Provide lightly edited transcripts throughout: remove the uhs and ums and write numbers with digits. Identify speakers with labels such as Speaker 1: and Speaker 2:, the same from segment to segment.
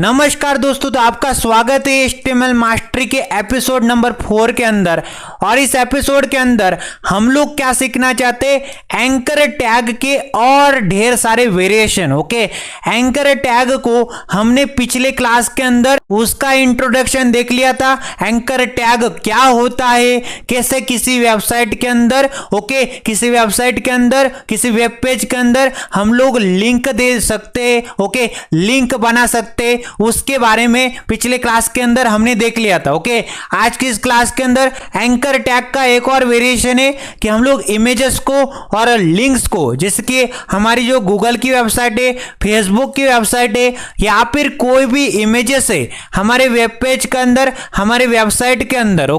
Speaker 1: नमस्कार दोस्तों, तो आपका स्वागत है HTML मास्टरी के एपिसोड नंबर 4 के अंदर। और इस एपिसोड के अंदर हम लोग क्या सीखना चाहते हैं, एंकर टैग के और ढेर सारे वेरिएशन। ओके, एंकर टैग को हमने पिछले क्लास के अंदर उसका इंट्रोडक्शन देख लिया था। एंकर टैग क्या होता है, कैसे किसी वेबसाइट के अंदर किसी वेबसाइट के अंदर किसी वेब पेज के अंदर हम लोग लिंक दे सकते हैं। लिंक बना सकते, उसके बारे में पिछले क्लास के अंदर हमने देख लिया था। आज की इस क्लास के अंदर एंकर टैग का एक और वेरिएशन है कि हम लोग इमेजेस को और लिंक्स को, जैसे कि हमारी जो गूगल की वेबसाइट है, फेसबुक की वेबसाइट है, या फिर कोई भी इमेजेस है हमारे वेब पेज के अंदर, हमारे वेबसाइट के अंदर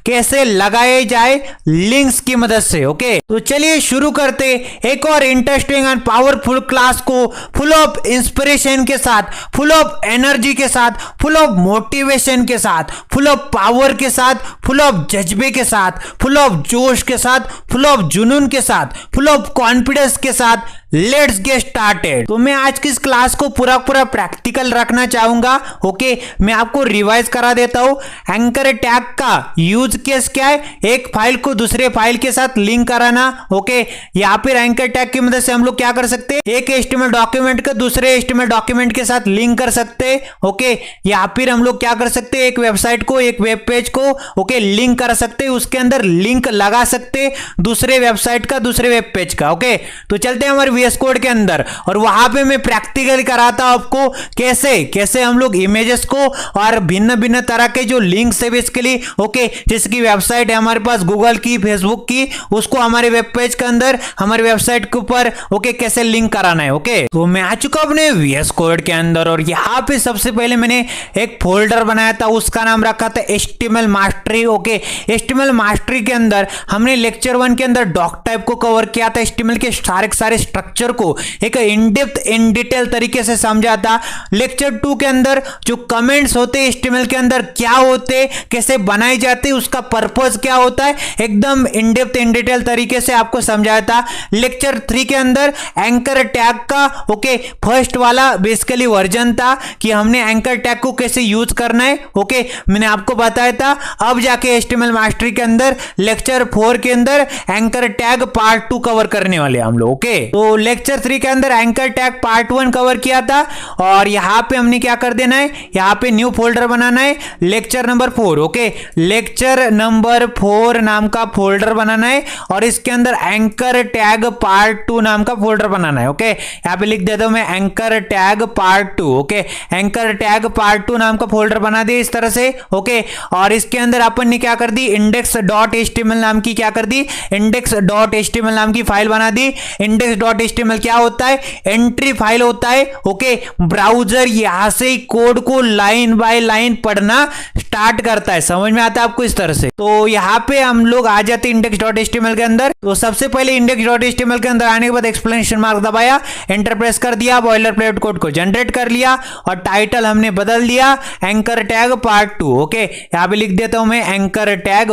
Speaker 1: कैसे लगाए जाए लिंक्स की मदद से। तो चलिए शुरू करते एक और इंटरेस्टिंग एंड पावरफुल क्लास को, फुल ऑफ इंस्पिरेशन के साथ, फुल ऑफ एनर्जी के साथ, फुल ऑफ मोटिवेशन के साथ, फुल ऑफ पावर के साथ, फुल ऑफ जज्बे के साथ, फुल ऑफ जोश के साथ, फुल ऑफ जुनून के साथ, फुल ऑफ कॉन्फिडेंस के साथ। Let's get started. तो मैं आज की इस क्लास को पूरा प्रैक्टिकल रखना चाहूंगा। मैं आपको रिवाइज करा देता हूं। एंकर टैग का यूज केस क्या है, एक फाइल को दूसरे फाइल के साथ लिंक कराना। या फिर एंकर टैग की मदद से हम लोग क्या कर सकते हैं, एक HTML डॉक्यूमेंट को दूसरे HTML डॉक्यूमेंट के साथ लिंक कर सकते हैं। या फिर हम लोग क्या कर सकते हैं, एक वेबसाइट को, एक वेब पेज को लिंक कर सकते हैं, उसके अंदर लिंक लगा सकते हैं दूसरे वेबसाइट का, दूसरे वेब पेज का। तो चलते हैं हमारे VS कोड के अंदर, और वहां पे मैं प्रैक्टिकल कराता हूं आपको कैसे हम लोग इमेजेस को और भिन्न भिन्न तरह के जो लिंक्स है बेसिकली, जिसकी वेबसाइट है हमारे पास गूगल की, फेसबुक की, उसको हमारे वेब पेज के अंदर, हमारे वेबसाइट के ऊपर कैसे लिंक कराना है। तो मैं आ चुका अपने VS कोड के अंदर, और यहां पे सबसे पहले मैंने एक फोल्डर बनाया था, उसका नाम रखा था HTML मास्टरी। HTML मास्टरी के अंदर हमने लेक्चर 1 के अंदर डॉक टाइप को कवर किया था, HTML के सारे स्ट्रक्चर को एक इन डेप्थ इन डिटेल तरीके से समझा था। लेक्चर 2 के अंदर जो कमेंट्स होते हैं HTML के अंदर क्या होते, कैसे बनाए जाते, उसका पर्पस क्या होता है, एकदम इन डेप्थ इन डिटेल तरीके से आपको समझाया था। लेक्चर 3 के अंदर एंकर टैग का फर्स्ट वाला बेसिकली वर्जन था कि हमने एंकर टैग को कैसे यूज करना है। मैंने आपको बताया था। अब जाके HTML मास्टरी के अंदर लेक्चर 4 के अंदर एंकर टैग पार्ट 2 कवर करने वाले हम लोग। तो लेक्चर 3 के अंदर एंकर टैग पार्ट 1 कवर किया था, और यहां पे हमने क्या कर देना है, यहां पे न्यू फोल्डर बनाना है, लेक्चर नंबर 4। लेक्चर नंबर 4 नाम का फोल्डर बनाना है, और इसके अंदर एंकर टैग पार्ट 2 नाम का फोल्डर बनाना है। यहां पे लिख देता हूं मैं anchor tag part 2। Anchor tag part 2 नाम का फोल्डर बना दिया इस तरह से। और इसके अंदर अपन ने क्या कर दी, index.html नाम की क्या कर दी, index.html नाम की फाइल बना दी। index.html क्या होता है, एंट्री फाइल होता है। ब्राउजर यहां से कोड को लाइन बाय लाइन पढ़ना स्टार्ट करता है। समझ में आता है आपको इस तरह से। तो यहां पे हम लोग आ जाते हैं index.html के अंदर। तो सबसे पहले index.html के अंदर आने के बाद एक्सप्लेनेशन मार्क दबाया, एंटर प्रेस कर दिया, बॉयलर प्लेट कोड को जनरेट कर लिया, और टाइटल हमने बदल दिया एंकर टैग पार्ट 2। यहां पे लिख देता हूं मैं anchor tag.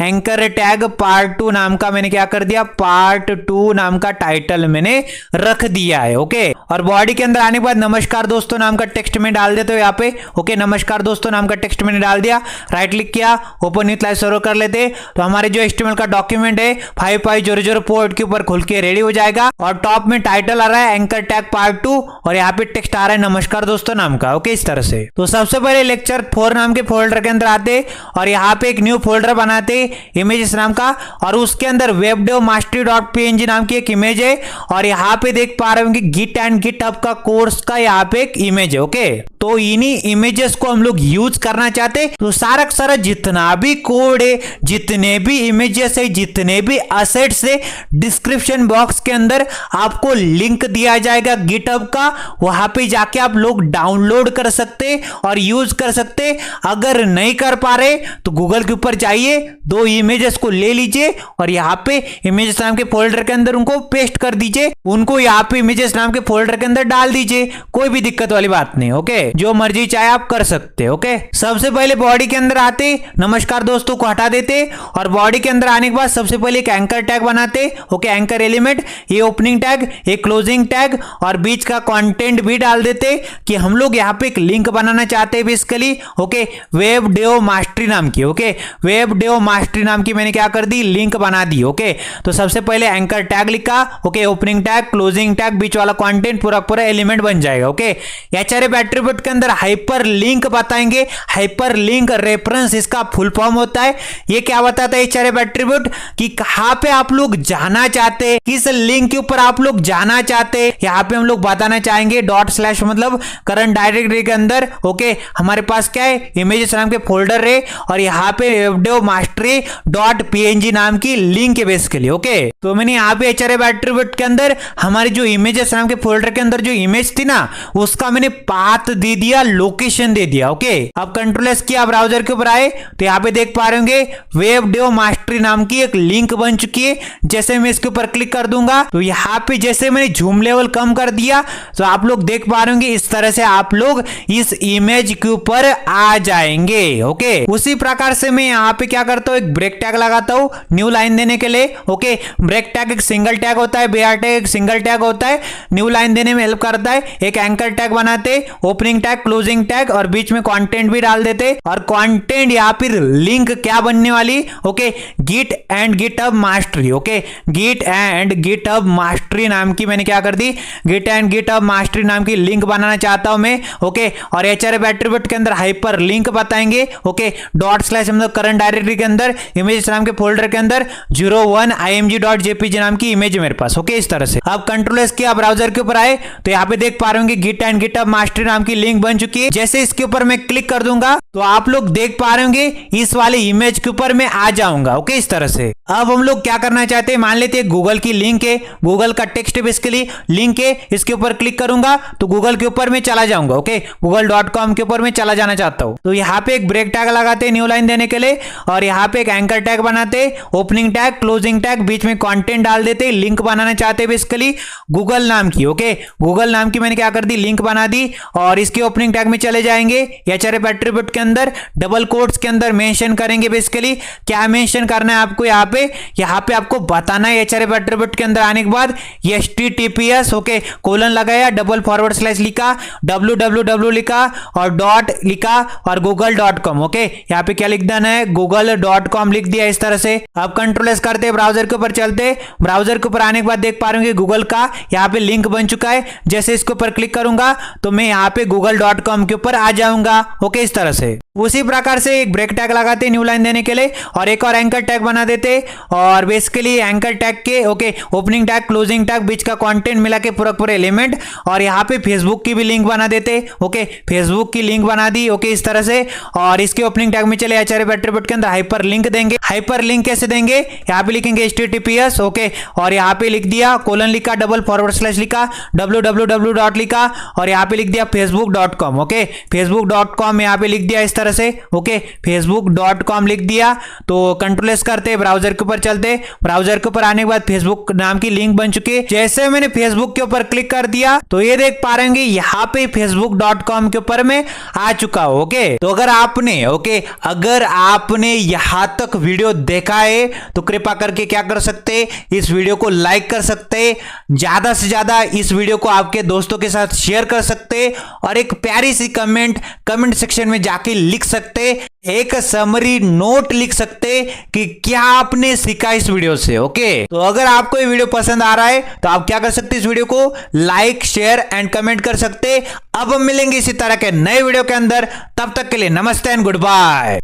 Speaker 1: Anchor tag part 2 नाम का मैंने क्या कर दिया, पार्ट 2 नाम का टाइटल मैंने रख दिया है। और बॉडी के अंदर आने के बाद नमस्कार दोस्तों नाम का टेक्स्ट में डाल देते हो यहाँ पे। नमस्कार दोस्तों नाम का टेक्स्ट मैंने डाल दिया, राइट क्लिक किया, ओपन विथ लाइव सर्वर कर लेते। तो हमारे जो HTML का डॉक्यूमेंट है 5500 पोर्ट के ऊपर खुल के रेडी हो जाएगा, और टॉप में टाइटल आ रहा है एंकर टैग पार्ट 2, और यहाँ पे टेक्स्ट आ रहा है नमस्कार दोस्तों नाम का। इस तरह से। तो सबसे पहले लेक्चर 4 नाम के फोल्डर के अंदर आते, और यहाँ पे एक न्यू फोल्डर बनाते इमेजेस नाम का, और उसके अंदर webdevmastery.png नाम की एक इमेज है, और यहाँ पे देख पा रहे होंगे गिट एंड गिटहब का कोर्स का यहाँ पे एक इमेज है। तो इन्हीं इमेजेस को हम लोग यूज करना चाहते, तो सारा जितना भी कोड है, जितने भी इमेजेस है, जितने भी असेट्स है, डिस्क्रिप्शन बॉक्स के अंदर आपको लिंक दिया जाएगा गिटहब का, वहां पे जाके आप लोग डाउनलोड कर सकते और यूज कर सकते। अगर नहीं कर पा रहे तो गूगल के ऊपर जाइए, 2 इमेजेस को ले लीजिए, और यहाँ पे इमेजेस नाम के फोल्डर के अंदर उनको पेस्ट कर दीजिए, उनको यहाँ पे इमेजेस नाम के फोल्डर के अंदर डाल दीजिए, कोई भी दिक्कत वाली बात नहीं। ओके, जो मर्जी चाहे आप कर सकते। ओके, सबसे पहले बॉडी के अंदर आते, नमस्कार दोस्तों को हटा देते और बॉडी के अंदर आने के बाद सबसे पहले एक एंकर टैग बनाते। ओके, एंकर एलिमेंट, ये ओपनिंग टैग, एक क्लोजिंग टैग और बीच का कंटेंट भी डाल देते कि हम लोग यहाँ पे एक लिंक बनाना चाहते हैं basically. Okay, web dev mastery नाम की। ओके, वेब डेव मास्टरी नाम की मैंने क्या कर दी, लिंक बना दी। ओके, तो सबसे पहले एंकर टैग लिखा। Okay, opening tag, closing tag, बीच वाला कंटेंट, पूरा पूरा एलिमेंट बन जाएगा। ओके, एचआरएफ एट्रीब्यूट के अंदर हाइपर लिंक बताएंगे। हाइपर लिंक रेफरेंस इसका फुल फॉर्म होता है। ये क्या बताता है एचआरएफ एट्रीब्यूट कि कहां पे आप लोग जाना चाहते हैं, किस लिंक के ऊपर आप लोग जाना चाहते हैं, यहां पे हम लोग बताना चाहेंगे। डॉट स्लैश मतलब करंट डायरेक्टरी के अंदर। ओके, हमारे पास क्या है, इमेजेस नाम के फोल्डर है और यहाँ पे वेबडेव मास्टरी डॉट पीएनजी नाम की लिंक है बेसिकली। ओके, तो मैंने यहाँ पे एचआरएफ एट्रीब्यूट के अंदर हमारी जो इमेजेस नाम के फोल्डर के अंदर जो इमेज थी ना, उसका मैंने पाथ दे दिया, लोकेशन दे दिया। ओके, अब कंट्रोल एस किया, ब्राउजर के ऊपर आए तो यहाँ पे देख पा रहे होंगे वेबडेव मास्टरी नाम की एक लिंक बन चुकी है। जैसे मैं इसके ऊपर क्लिक कर दूंगा तो यहाँ पे जैसे मैंने जूम लेवल कम कर दिया तो आप लोग देख पा रहे होंगे इस तरह से आप लोग इस इमेज के ऊपर आ जाएंगे। ओके, उसी प्रकार से मैं यहाँ पे क्या करता हूँ, एक ब्रेक टैग लगाता हूँ न्यू लाइन देने के लिए। ओके, ब्रेक टैग एक सिंगल टैग होता है, बेयर टैग एक सिंगल टैग होता है, न्यू लाइन देने में हेल्प करता है। एक एंकर टैग बनाते, ओपनिंग टैग, क्लोजिंग टैग और बीच में कंटेंट भी डाल देते और कंटेंट यहाँ पर लिंक क्या बनने वाली, okay, Git and GitHub mastery. Okay, Git and GitHub mastery नाम की मैंने क्या कर दी, गिट एंड गिटहब मास्टरी नाम की लिंक बनाना चाहता हूं मैं। ओके, और एचआरएफ एट्रीब्यूट के अंदर हाइपर लिंक बताएंगे। ओके, डॉट स्लैश मतलब करंट डायरेक्टरी के अंदर इमेजेस नाम के फोल्डर के अंदर 01 img.jpg नाम की इमेज है मेरे पास। ओके, इस तरह से अब कंट्रोल एस किया, ब्राउजर के ऊपर आए तो यहाँ पे देख पा रहे होंगे गिट एंड गिटहब मास्टरी नाम की लिंक बन चुकी है। जैसे इसके ऊपर मैं क्लिक कर दूंगा तो आप लोग देख पा रहे होंगे इस वाले इमेज के ऊपर मैं आ जाऊंगा। ओके, इस तरह से अब हम लोग क्या करना चाहते हैं, मान लेते हैं गूगल की लिंक है, गूगल का टेक्स्ट बेसिकली लिंक है, इसके ऊपर क्लिक करूंगा तो गूगल के ऊपर मैं चला जाऊंगा। ओके, google.com के ऊपर मैं चला जाना चाहता हूं तो यहाँ पे एक ब्रेक टैग लगाते हैं न्यू लाइन देने के लिए और यहाँ पे एक एंकर टैग बनाते, ओपनिंग टैग, क्लोजिंग टैग, बीच में कंटेंट डाल देते, लिंक बनाना चाहते हैं बेसिकली गूगल नाम की। ओके, गूगल नाम की मैंने क्या कर दी, लिंक बना दी और इसके ओपनिंग टैग में चले जाएंगे। एचआरएफ एट्रीब्यूट के अंदर डबल कोट्स के अंदर मेंशन करेंगे बेसिकली क्या मेंशन करना है आपको, यहाँ पे आपको बताना है। एचआरएफ एट्रीब्यूट के अंदर आने के बाद https ओके कोलन लगाया, डबल फॉरवर्ड स्लैश लिखा, www लिखा और डॉट लिखा और google.com। ओके, यहाँ पे क्या लिख देना है, google.com लिख दिया इस तरह से। अब कंट्रोल एस करते, ब्राउजर के ऊपर चलते, ब्राउजर के ऊपर आने के बाद देख पा रहे होंगे गूगल का यहाँ पे लिंक बन चुका है। जैसे इसके ऊपर क्लिक करूंगा तो मैं यहाँ पे google.com के ऊपर आ जाऊंगा। ओके, इस तरह से उसी प्रकार से एक ब्रेक टैग लगाते न्यू लाइन देने के लिए और एक और एंकर टैग बना देते और बेसिकली एंकर टैग के okay opening tag, closing tag, बीच का कंटेंट मिला के पूरा पूरा एलिमेंट और यहाँ पे फेसबुक की भी लिंक बना देते। ओके, फेसबुक की लिंक बना दी। ओके, इस तरह से और इसके ओपनिंग टैग में चले एचआरएफ एट्रीब्यूट के अंदर हाइपर लिंक देंगे। हाइपर लिंक कैसे देंगे, यहाँ पे लिखेंगे https ओके और यहाँ पे लिख दिया कोलन लिखा, डबल फॉरवर्ड स्लैश लिखा, www डॉट लिखा और यहाँ पे लिख दिया facebook.com। ओके, facebook.com यहाँ पे लिख दिया इस तरह से। ओके, facebook.com लिख दिया तो कंट्रोल एस करते, ब्राउजर के ऊपर चलते, ब्राउजर के ऊपर आने के बाद फेसबुक नाम की लिंक बन चुकी है। जैसे मैंने फेसबुक के ऊपर क्लिक कर दिया तो ये देख पा रहे हैं यहाँ पे facebook.com के ऊपर मैं आ चुका हूं। ओके, तो अगर आपने यहां तक वीडियो देखा है तो कृपया करके क्या कर सकते, इस वीडियो को लाइक कर सकते, ज्यादा से ज्यादा इस वीडियो को आपके दोस्तों के साथ शेयर कर सकते और एक प्यारी सी कमेंट सेक्शन में जाके लिख सकते, एक समरी नोट लिख सकते कि क्या आपने सीखा इस वीडियो से। ओके, तो अगर आपको ये वीडियो पसंद आ रहा है तो आप क्या कर सकते, इस वीडियो को लाइक, शेयर एंड कमेंट कर सकते। अब हम मिलेंगे इसी तरह के नए वीडियो के अंदर, तब तक के लिए नमस्ते एंड गुड बाय।